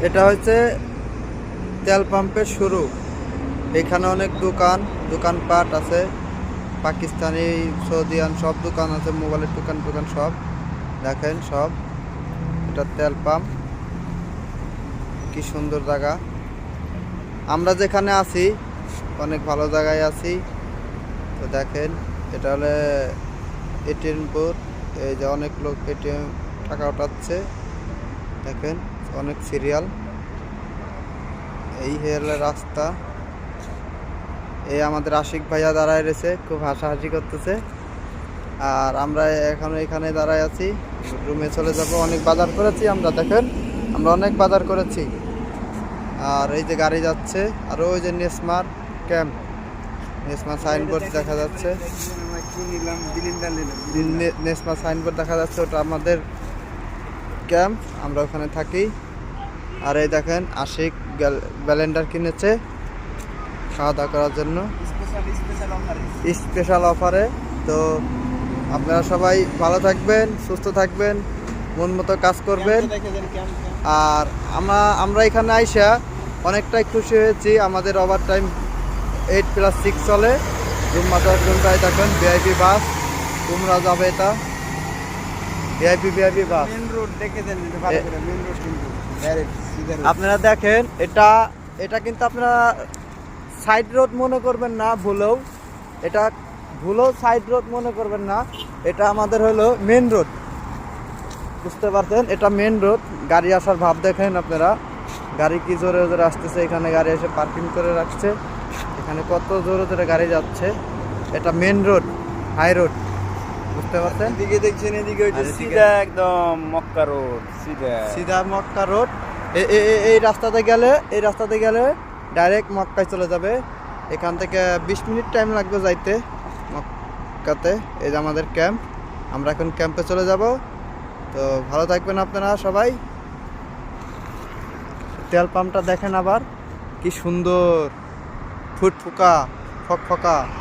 এটা হচ্ছে তেল পাম্পের শুরু। এখানে অনেক দোকানপাট আছে, পাকিস্তানি সৌদিয়ান সব দোকান আছে, মোবাইলের দোকান সব দেখেন সব। এটা তেল পাম্প, কি সুন্দর জায়গা। আমরা যেখানে আছি অনেক ভালো জায়গায় আছি। তো দেখেন এটা হলে এটিএম বুথ। এই যে অনেক লোক এটিএম টাকা উঠাচ্ছে, দেখেন অনেক সিরিয়াল। এই হলো রাস্তা। এই আমাদের আশিক ভাইয়া দাঁড়ায় রয়েছে, খুব হাসাহাসি করতেছে। আর আমরা এখন এখানে দাঁড়ায় আছি, রুমে চলে যাব। অনেক বাজার করেছি আমরা, দেখেন আমরা অনেক বাজার করেছি। আর এই যে গাড়ি যাচ্ছে, আর ওই যে নেসমার ক্যাম্প, নেসমার সাইনবোর্ড দেখা যাচ্ছে, নেসমার সাইনবোর্ড দেখা যাচ্ছে, ওটা আমাদের ক্যাম্প, আমরা ওখানে থাকি। আর এই দেখেন আশিক ব্যালেন্ডার কিনেছে খাওয়া দাওয়া করার জন্য স্পেশাল অফারে। তো আপনারা সবাই ভালো থাকবেন, সুস্থ থাকবেন, মন মতো কাজ করবেন। আর আমরা এখানে আইসা অনেকটাই খুশি হয়েছি। আমাদের ওভার টাইম 8+6 চলে। জুম্মা 10 ঘন্টায় দেখেন ভিআইপি বাস তোমরা যাবে। এটা ভিআইপি বাস। আপনারা দেখেন এটা কিন্তু আপনারা সাইড রোড মনে করবেন না, ভুলেও সাইড রোড মনে করবেন না। এটা আমাদের হলো মেন রোড, বুঝতে পারছেন? এটা মেন রোড। গাড়ি আসার ভাব দেখেন আপনারা, গাড়ি কি জোরে জোরে আসতেছে। এখানে গাড়ি এসে পার্কিং করে রাখছে, এখানে কত জোরে জোরে গাড়ি যাচ্ছে। এটা মেন রোড, হাই রোড, বুঝতে পারছেন? এদিকে দেখছেন, এদিকে হচ্ছে সিধা একদম মক্কা রোড, সিধা মক্কা রোড। এই রাস্তাতে গেলে ডাইরেক্ট মক্কায় চলে যাবে। এখান থেকে 20 মিনিট টাইম লাগবে যাইতে মক্কাতে। এই যে আমাদের ক্যাম্প, আমরা এখন ক্যাম্পে চলে যাব। তো ভালো থাকবেন আপনারা সবাই। তেল পাম্পটা দেখেন আবার, কি সুন্দর ফুটফুকা ফকফকা।